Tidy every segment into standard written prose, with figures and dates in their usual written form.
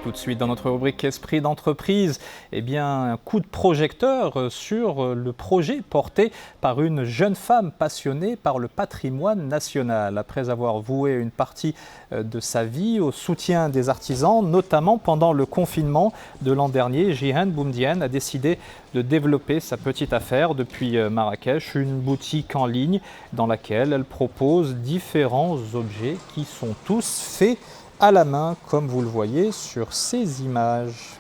Tout de suite dans notre rubrique Esprit d'entreprise, eh bien, un coup de projecteur sur le projet porté par une jeune femme passionnée par le patrimoine national. Après avoir voué une partie de sa vie au soutien des artisans, notamment pendant le confinement de l'an dernier, Jihan Boumdienne a décidé de développer sa petite affaire depuis Marrakech, une boutique en ligne dans laquelle elle propose différents objets qui sont tous faits à la main, comme vous le voyez sur ces images.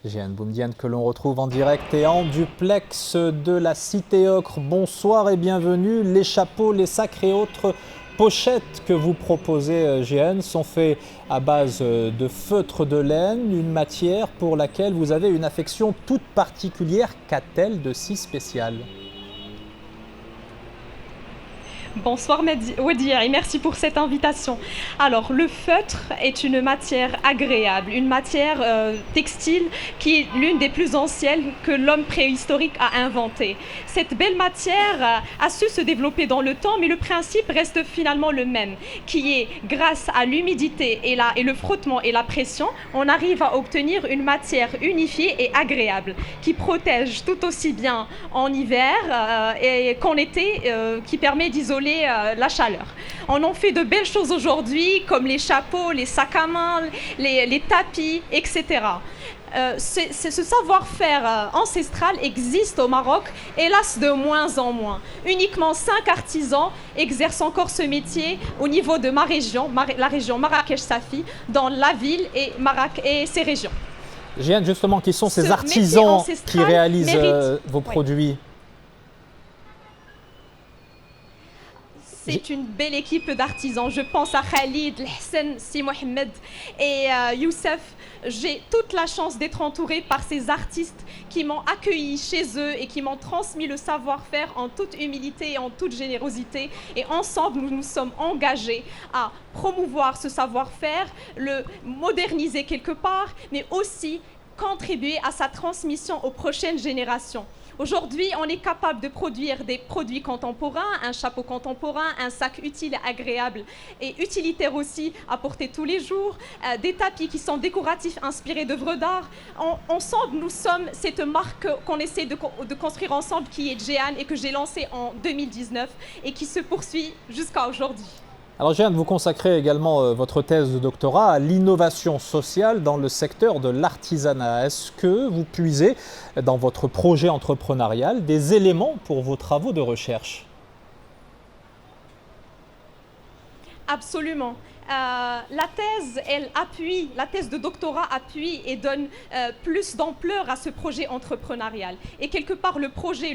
Jihan Boumdienne que l'on retrouve en direct et en duplex de la Cité Ocre. Bonsoir et bienvenue. Les chapeaux, les sacs et autres pochettes que vous proposez, Jihan, sont faits à base de feutre de laine, une matière pour laquelle vous avez une affection toute particulière. Qu'a-t-elle de si spécial ? Bonsoir Wadia et merci pour cette invitation. Alors le feutre est une matière agréable, une matière textile qui est l'une des plus anciennes que l'homme préhistorique a inventée. Cette belle matière a su se développer dans le temps, mais le principe reste finalement le même, qui est grâce à l'humidité et le frottement et la pression, on arrive à obtenir une matière unifiée et agréable qui protège tout aussi bien en hiver et qu'en été, qui permet d'isoler la chaleur. On en fait de belles choses aujourd'hui, comme les chapeaux, les sacs à main, les tapis, etc. Ce savoir-faire ancestral existe au Maroc, hélas de moins en moins. Uniquement 5 artisans exercent encore ce métier au niveau de ma région, la région Marrakech-Safi, dans la ville et ses régions. Jihan, justement, qui sont ces artisans qui réalisent vos produits ? C'est une belle équipe d'artisans. Je pense à Khalid, Hassan, Si Mohamed et Youssef. J'ai toute la chance d'être entourée par ces artistes qui m'ont accueilli chez eux et qui m'ont transmis le savoir-faire en toute humilité et en toute générosité. Et ensemble, nous nous sommes engagés à promouvoir ce savoir-faire, le moderniser quelque part, mais aussi contribuer à sa transmission aux prochaines générations. Aujourd'hui, on est capable de produire des produits contemporains, un chapeau contemporain, un sac utile, agréable et utilitaire aussi à porter tous les jours, des tapis qui sont décoratifs inspirés d'œuvres d'art. Ensemble, nous sommes cette marque qu'on essaie de construire ensemble qui est Jihan et que j'ai lancée en 2019 et qui se poursuit jusqu'à aujourd'hui. Alors Jihan, vous consacrez également votre thèse de doctorat à l'innovation sociale dans le secteur de l'artisanat. Est-ce que vous puisez dans votre projet entrepreneurial des éléments pour vos travaux de recherche ? Absolument. La thèse de doctorat appuie et donne plus d'ampleur à ce projet entrepreneurial. Et quelque part, le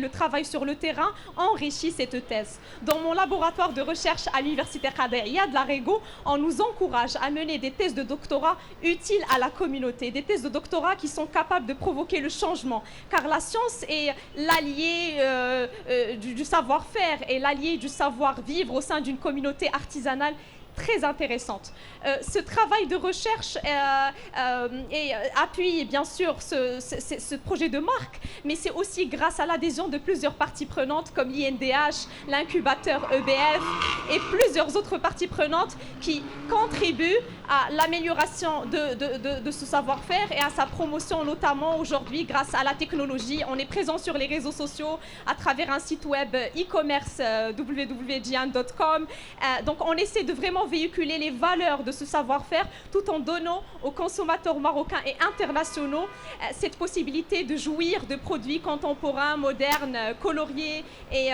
travail sur le terrain enrichit cette thèse. Dans mon laboratoire de recherche à l'Université Qadéia de l'Arego, on nous encourage à mener des thèses de doctorat utiles à la communauté, des thèses de doctorat qui sont capables de provoquer le changement. Car la science est l'allié du savoir-faire et l'allié du savoir-vivre au sein d'une communauté artisanale très intéressante. Ce travail de recherche appuie bien sûr ce projet de marque, mais c'est aussi grâce à l'adhésion de plusieurs parties prenantes comme l'INDH, l'incubateur EBF et plusieurs autres parties prenantes qui contribuent à l'amélioration de ce savoir-faire et à sa promotion, notamment aujourd'hui grâce à la technologie. On est présent sur les réseaux sociaux à travers un site web e-commerce www.jihan.com. Donc on essaie de vraiment véhiculer les valeurs de ce savoir-faire tout en donnant aux consommateurs marocains et internationaux cette possibilité de jouir de produits contemporains, modernes, coloriés et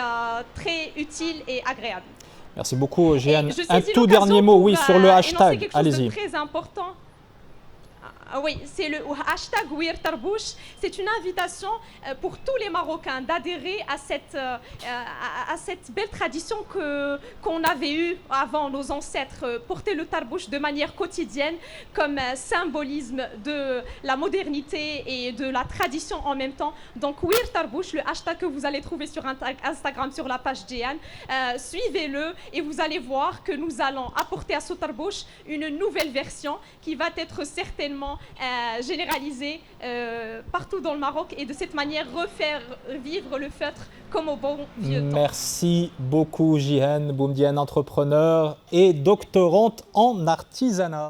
très utiles et agréables. Merci beaucoup, Jihan. Un tout dernier mot, oui, sur le hashtag. Allez-y. Très important. Oui, c'est le hashtag Ouir Tarbouch. C'est une invitation pour tous les Marocains d'adhérer à cette belle tradition qu'on avait eue avant nos ancêtres, porter le tarbouch de manière quotidienne comme symbolisme de la modernité et de la tradition en même temps. Donc Ouir Tarbouch, le hashtag que vous allez trouver sur Instagram sur la page Jihan, suivez-le et vous allez voir que nous allons apporter à ce tarbouch une nouvelle version qui va être certainement vraiment généralisé partout dans le Maroc et de cette manière refaire vivre le feutre comme au bon vieux temps. Merci beaucoup Jihan Boumdienne, entrepreneur et doctorante en artisanat.